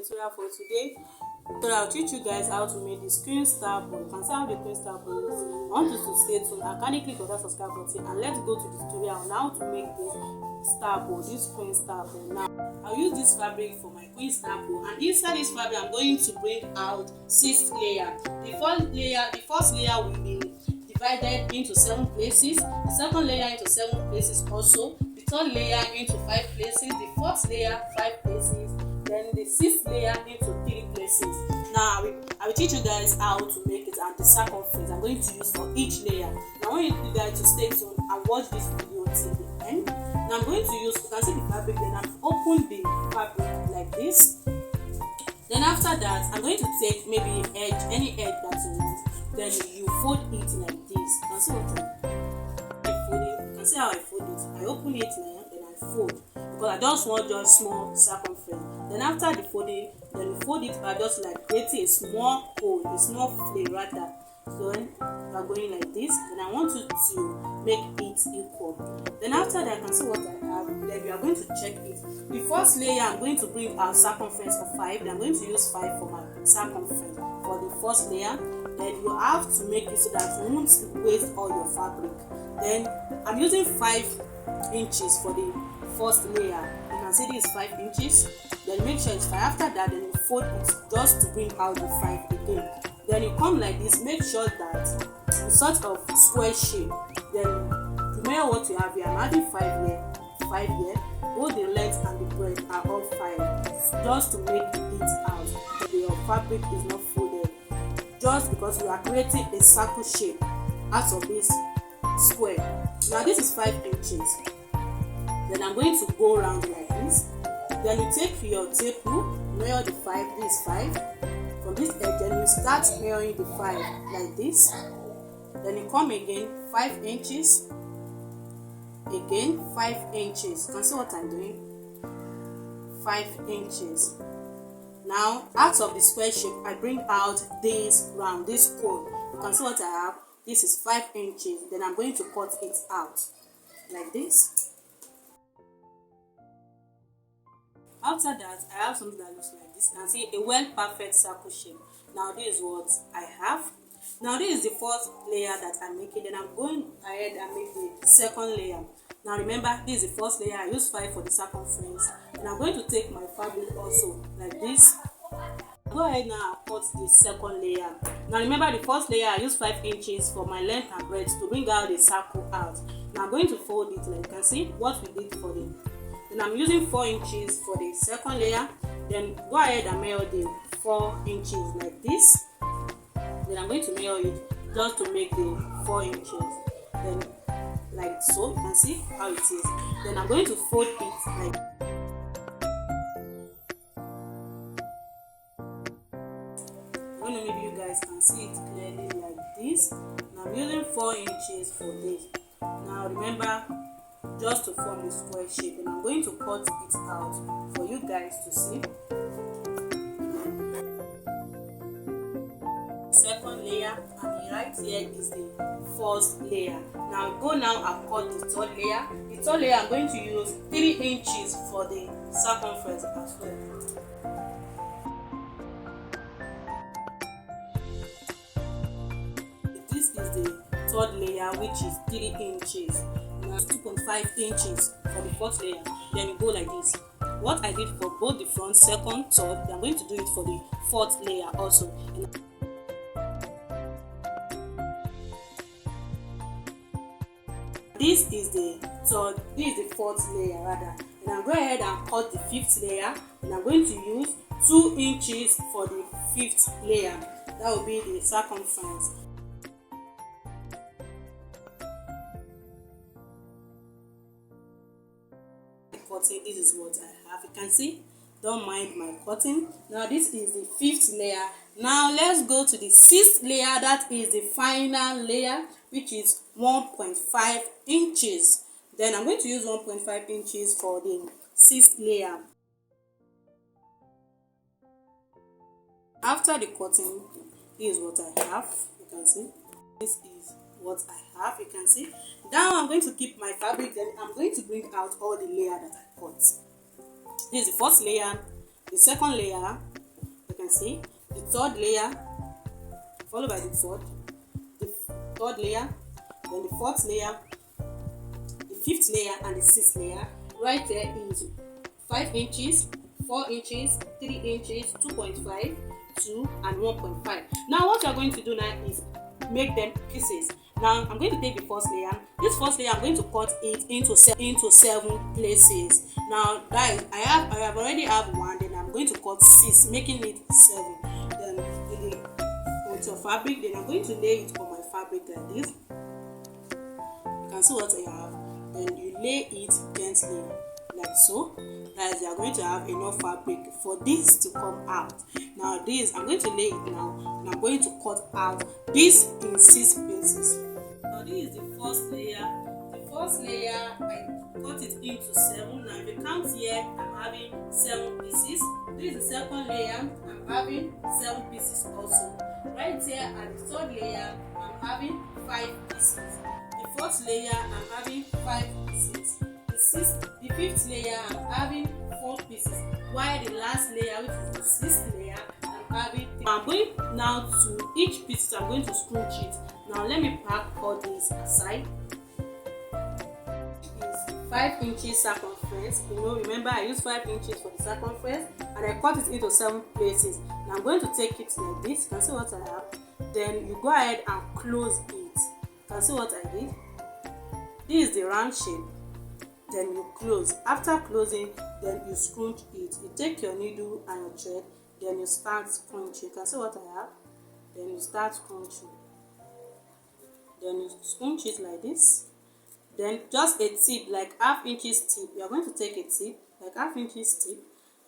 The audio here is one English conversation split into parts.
tutorial for today. So I'll teach you guys how to make the screen star bow. You can see how the screen star bow is. I want you to stay tuned. I kindly click on that subscribe button and let's go to the tutorial on how to make this star bow, this queen star bow. Now I'll use this fabric for my queen star bow, and inside this fabric I'm going to bring out 6 layers. The first layer will be divided into 7 places, the second layer into 7 places also, the third layer into 5 places, the fourth layer 5 places, then the 6th layer into 3 places. Now I will teach you guys how to make it and the circumference I'm going to use for each layer. Now I want you guys to stay tuned and watch this video till the end. Now I'm going to use, you can see the fabric, then I've opened the fabric like this. Then after that I'm going to take maybe any edge that you want. Then you fold it like this. You can see what I fold it. You can see how I fold it. I open it now, then I fold because I just want just small circumference. Then after the folding, then you fold it by just like creating a small hole, a small flare rather. So then you are going like this. Then I want you to make it equal. Then after that, I can see what I have. Then we are going to check it. The first layer, I'm going to bring our circumference of 5. Then I'm going to use 5 for my circumference for the first layer. Then you have to make it so that you won't waste all your fabric. Then I'm using 5 inches for the first layer. You can see this is 5 inches. Then make sure it's 5. After that, then you fold it just to bring out the 5 again. Then you come like this. Make sure that it's sort of square shape. Then to measure what you have here, I'm adding 5 here, 5 here. Both the length and the breadth are all 5, just to make it out. Your fabric is not folded, just because we are creating a circle shape out of this square. Now this is 5 inches. Then I'm going to go around like this. Then you take your tape rule, measure the 5, this is 5. From this edge, then you start measuring the 5 like this. Then you come again 5 inches. Again 5 inches. You can see what I'm doing. 5 inches. Now out of the square shape, I bring out this round, this cone. You can see what I have. This is 5 inches. Then I'm going to cut it out like this. After that, I have something that looks like this. You can see a well perfect circle shape. Now this is what I have. Now this is the first layer that I'm making. Then I'm going ahead and make the second layer. Now remember, this is the first layer. I use 5 for the circumference. And I'm going to take my fabric also like this. Go ahead now and cut the second layer. Now remember, the first layer I use 5 inches for my length and breadth to bring out the circle out. Now I'm going to fold it like you can see what we did for the. Then I'm using 4 inches for the second layer. Then go ahead and measure the 4 inches like this. Then I'm going to measure it just to make the 4 inches. Then like so, you can see how it is. Then I'm going to fold it like. I don't know, maybe you guys can see it clearly like this. Now I'm using 4 inches for this. Now remember, just to form the square shape, and I'm going to cut it out for you guys to see. Second layer, and right here is the first layer. Now go now and cut the third layer. The third layer I'm going to use 3 inches for the circumference as well. This is the third layer, which is 3 inches. Now 2.5 inches for the fourth layer. Then you go like this. What I did for both the front, second, third, I'm going to do it for the fourth layer also. This is the fourth layer rather. And I'll go ahead and cut the fifth layer. And I'm going to use 2 inches for the fifth layer. That will be the circumference. Cutting, this is what I have. You can see, don't mind my cutting. Now this is the fifth layer. Now let's go to the sixth layer. That is the final layer, which is 1.5 inches. Then I'm going to use 1.5 inches for the sixth layer. After the cutting, this is what I have. You can see, this is what I have. You can see. Now I'm going to keep my fabric. Then I'm going to bring out all the layer that I cut. This is the first layer, the second layer, can see the third layer, followed by the third layer, then the fourth layer, the fifth layer, and the sixth layer. Right there is 5 inches, 4 inches, 3 inches, 2.5, 2, and 1.5. Now what you are going to do now is make them pieces. Now I'm going to take the first layer. This first layer I'm going to cut it into 7 places. Now guys, I have already have one, then I'm going to cut 6, making it 7. Then with your fabric, then I'm going to lay it on my fabric like this. You can see what I have. Then you lay it gently like so. Guys, you are going to have enough fabric for this to come out. Now this, I'm going to lay it now, and I'm going to cut out this in 6 pieces. Now this is the first layer. The first layer, I cut it into 7. Now if you count here, I'm having 7 pieces. This is the second layer, I'm having 7 pieces also. Right here at the third layer, I'm having 5 pieces. The fourth layer, I'm having 5 pieces. The fifth layer, I'm having 4 pieces. While the last layer, which is the sixth layer, I'm having 3. I'm going now to each piece, I'm going to scrunch it. Now let me pack all this aside. It's 5 inches circumference. Remember I used 5 inches for the circumference, and I cut it into 7 places. Now I'm going to take it like this. You can see what I have. Then you go ahead and close it. You can see what I did. This is the round shape. Then you close. After closing, then you scrunch it. You take your needle and your thread, then you start scrunching. You can see what I have. Then you start scrunching. Then you scrunch it like this. Then just a tip, like half inches tip. You are going to take a tip, like half inches tip.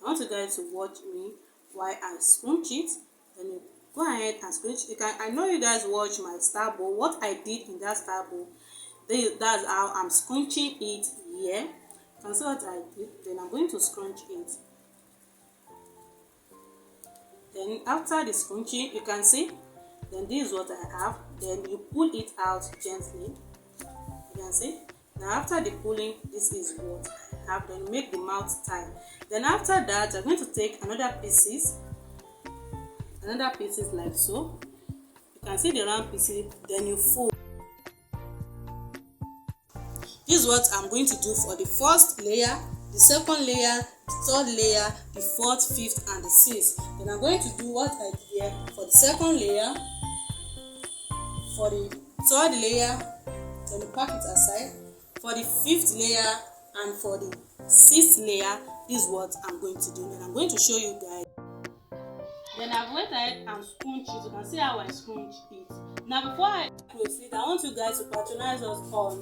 I want you guys to watch me while I scrunch it. Then you go ahead and scrunch. I know you guys watch my star bow. What I did in that star bow, that's how I'm scrunching it here. You can see what I did. Then I'm going to scrunch it. Then after the scrunching, you can see, then this is what I have. Then you pull it out gently. You can see. Now after the pulling, this is what I have. Then make the mouth tight. Then after that, I'm going to take another pieces like so. You can see the round pieces. Then you fold. This is what I'm going to do for the first layer, the second layer, the third layer, the fourth, fifth, and the sixth. Then I'm going to do what I did here for the second layer, for the third layer, then you pack it aside, for the fifth layer, and for the sixth layer. This is what I'm going to do. Then I'm going to show you guys. Then I've went ahead and scrunch it. You can see how I scrunch it. Now before I close it, I want you guys to patronize us on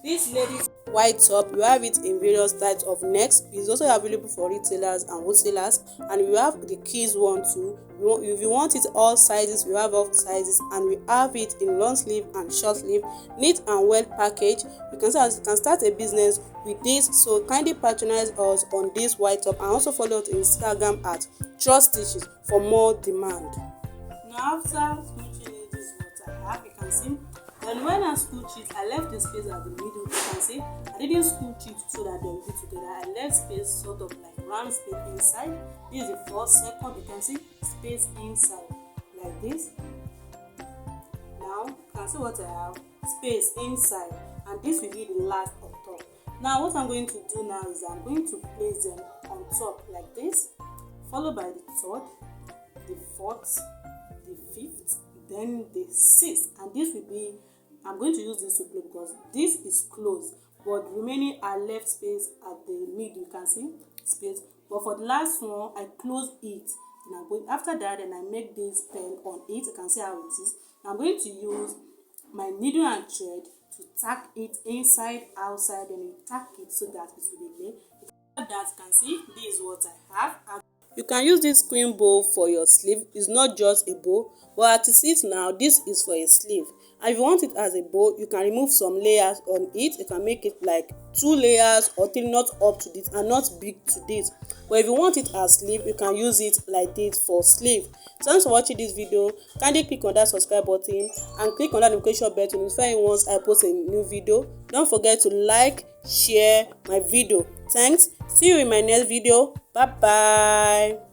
this lady's white top. You have it in various types of necks. It's also available for retailers and wholesalers, and we have the kids one too. If you want it all sizes, we have all sizes, and we have it in long sleeve and short sleeve, neat and well packaged. You can start a business with this, so kindly patronize us on this white top, and also follow us on Instagram at TRUSTstitches for more demand. Now after scrunching it, this is what I have. You can see. Then when I scrunch it, I left the space at the middle. You can see I didn't scrunch it so that they will be together. I left space sort of like round space inside. This is the first, second. You can see space inside like this. Now you can see what I have, space inside, and this will be the last on top. Now what I'm going to do now is I'm going to place them on top like this, followed by the third, the fourth, the fifth, then the sixth, and this will be, I'm going to use this to glue because this is closed, but remaining are left space at the middle. You can see space, but for the last one I close it. And I'm going, after that, then I make this pen on it. You can see how it is. I'm going to use my needle and thread to tack it inside, outside, and you tack it so that it will be laid. That you can see, this is what I have. You can use this queen bow for your sleeve. It's not just a bow, but as it is now, this is for a sleeve. And if you want it as a bow, you can remove some layers on it. You can make it like 2 layers or 3, not up to this and not big to this. But if you want it as sleeve, you can use it like this for sleeve. Thanks for watching this video. Kindly click on that subscribe button and click on that notification bell to notify you once I post a new video. Don't forget to like, share my video. Thanks. See you in my next video. Bye bye.